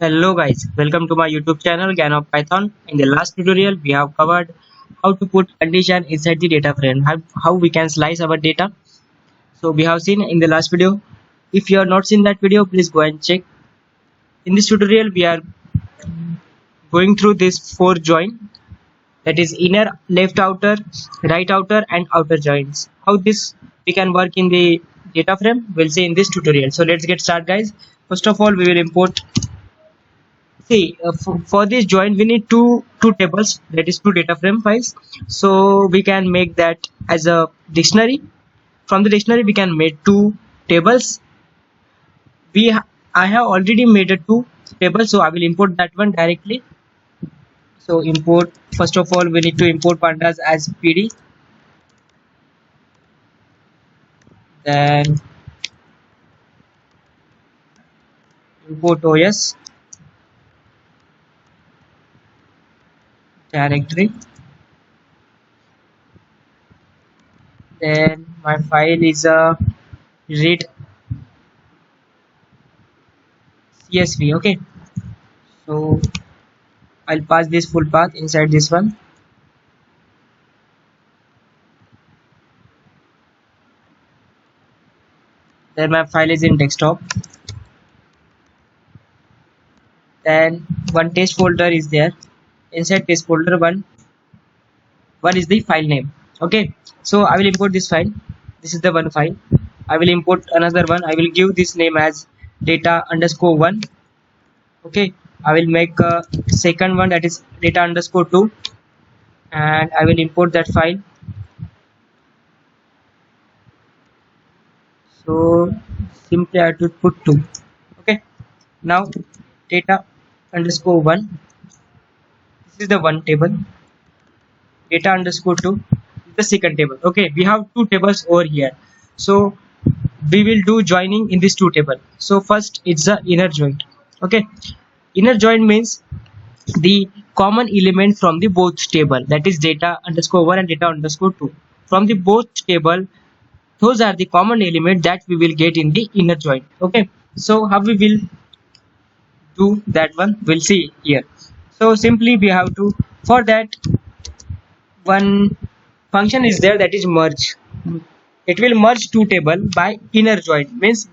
Hello guys, welcome to my YouTube channel Gyan of Python. In the last tutorial, we have covered how to put condition inside the data frame, how we can slice our data. So we have seen in the last video. If you have not seen that video, please go and check. In this tutorial, we are going through this four join, that is inner, left outer, right outer, and outer joints. How this we can work in the data frame, we'll see in this tutorial. So let's get started, guys. First of all, we will import. See, for this join, we need two tables, that is two data frame files. So we can make that as a dictionary. From the dictionary, we can make two tables. I have already made a two table, so I will import that one directly. So import. First of all, we need to import pandas as PD. Then import OS directory. Then my file is a read CSV. Okay, so I'll pass this full path inside this one. Then my file is in desktop. Then one test folder is there. Inside test folder one is the file name. Okay, so I will import this file. This is the one file. I will import another one. I will give this name as data_1. Okay, I will make a second one, that is data_2, and I will import that file. So simply I have to put 2. Okay, now data_1, this is the one table. Data_2 is the second table. Okay, we have two tables over here, so we will do joining in this two table. So first it's the inner joint. Okay, inner joint means the common element from the both table, that is data_1 and data_2. From the both table, those are the common element that we will get in the inner joint. Okay, so how we will do that one, we'll see here. So simply we have to, for that, one function is there, that is merge. It will merge two table by inner joint, means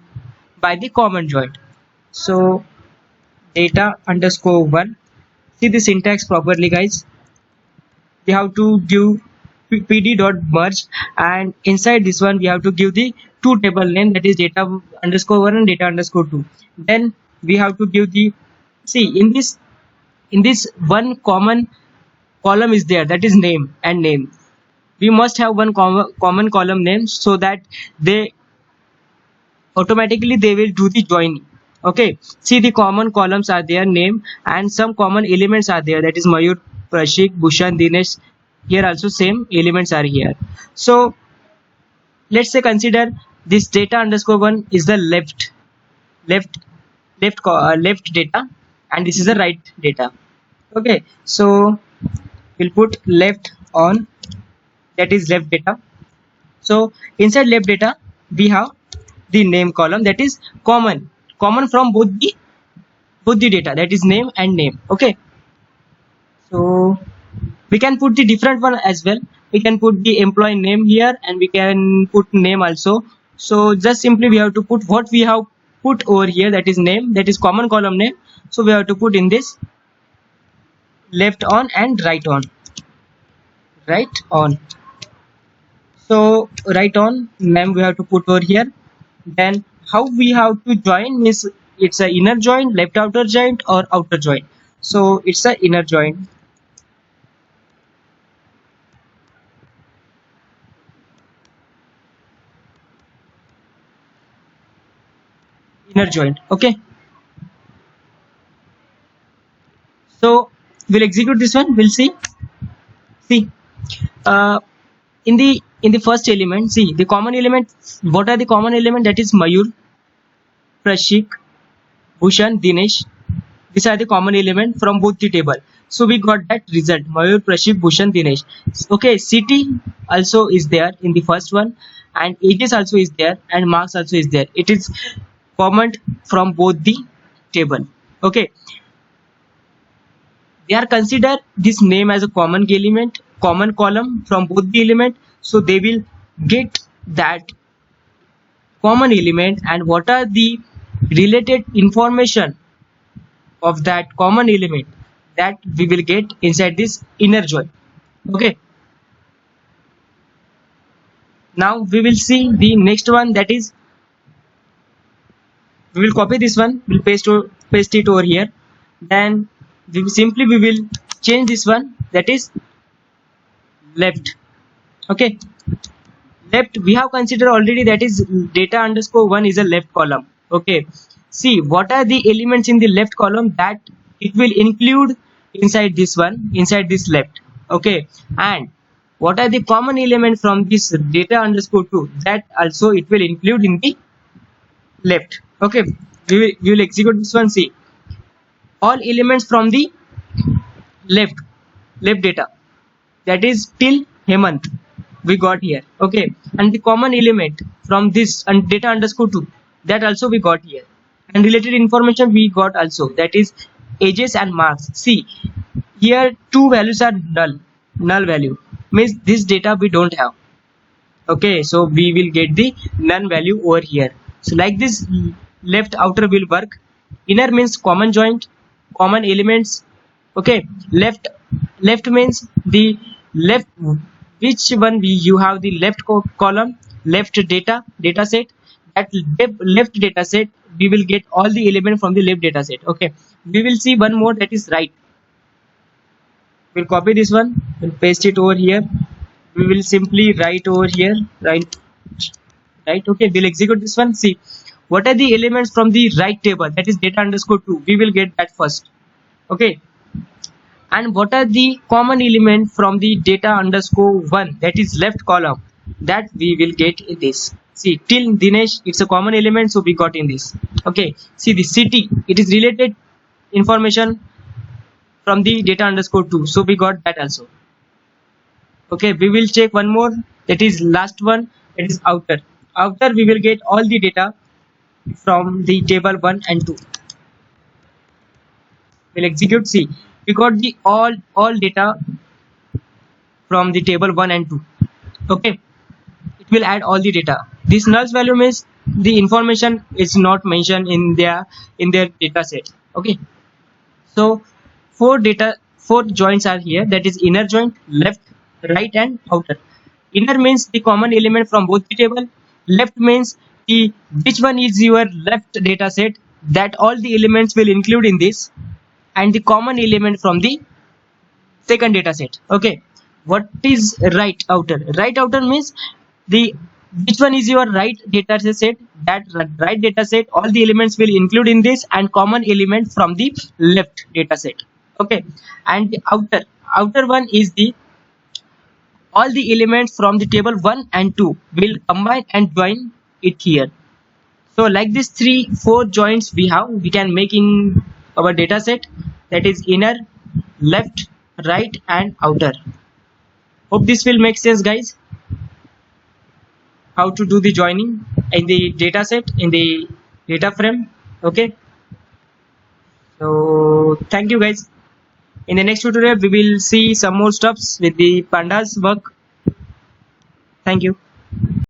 by the common joint. So data_1, see the syntax properly, guys. We have to give pd.merge, and inside this one we have to give the two table name, that is data_1 and data_2. Then we have to give the, see, in this one common column is there, that is name and name. We must have one common column name, so that they automatically they will do the joining. Okay, see, the common columns are there, name, and some common elements are there, that is Mayur, Prashik, Bhushan, Dinesh. Here also same elements are here. So let's say consider this data_1 is the left left data, and this is the right data. Okay, so we'll put left on, that is left data. So inside left data we have the name column, that is common from both the data, that is name and name. Okay, so we can put the different one as well. We can put the employee name here, and we can put name also. So just simply we have to put what we have put over here, that is name, that is common column name. So we have to put in this left on and right on. So right on name we have to put over here. Then how we have to join is, it's a inner joint, left outer joint, or outer joint. So it's a inner joint. Inner joint. Okay, so we'll execute this one. We'll see uh, in the first element, see the common element. What are the common element? That is Mayur, Prashik, Bhushan, Dinesh. These are the common element from both the table. So we got that result, Mayur, Prashik, Bhushan, Dinesh. Okay, city also is there in the first one, and ages also is there, and marks also is there. It is common from both the table. Okay, they are consider this name as a common element, common column from both the element, so they will get that common element and what are the related information of that common element that we will get inside this inner join. Okay, now we will see the next one, that is we will copy this one, we'll paste it over here, then we will change this one, that is left. Okay, left we have considered already, that is data underscore 1 is a left column. Okay, see what are the elements in the left column that it will include inside this one, inside this left. Okay, and what are the common elements from this data underscore 2 that also it will include in the left. Okay, we will execute this one. See, all elements from the left data, that is till Hemant we got here. Okay, and the common element from this and data underscore 2, that also we got here, and related information we got also, that is ages and marks. See, here two values are null value, means this data we don't have. Okay, so we will get the none value over here. So like this left outer will work. Inner means common joint, common elements. Okay, left means the left, which one you have the left column, left data set, that left data set we will get all the element from the left data set. Okay, we will see one more, that is right. We'll copy this one, we'll paste it over here, we will simply write over here right. Okay, we'll execute this one. See, what are the elements from the right table, that is data underscore 2, we will get that first. Okay, and what are the common element from the data underscore 1, that is left column, that we will get in this. See, till Dinesh it's a common element, so we got in this. Okay, see the city, it is related information from the data underscore 2, so we got that also. Okay, we will check one more, that is last one, that is outer we will get all the data from the table 1 and 2. We'll execute. See, we got the all data from the table 1 and 2. Okay, it will add all the data. This nulls value means the information is not mentioned in their data set. Okay, so four joints are here, that is inner joint, left, right and outer. Inner means the common element from both the table, left means the which one is your left data set, that all the elements will include in this, and the common element from the second data set. Okay, what is right outer? Right outer means the which one is your right data set, that right data set all the elements will include in this, and common element from the left data set. Okay, and the outer one is the all the elements from the table 1 and 2 will combine and join it here. So like this 4 joints we can make in our data set, that is inner, left, right and outer. Hope this will make sense, guys, how to do the joining in the data set, in the data frame. Okay, so thank you guys. In the next tutorial we will see some more stuffs with the pandas work. Thank you.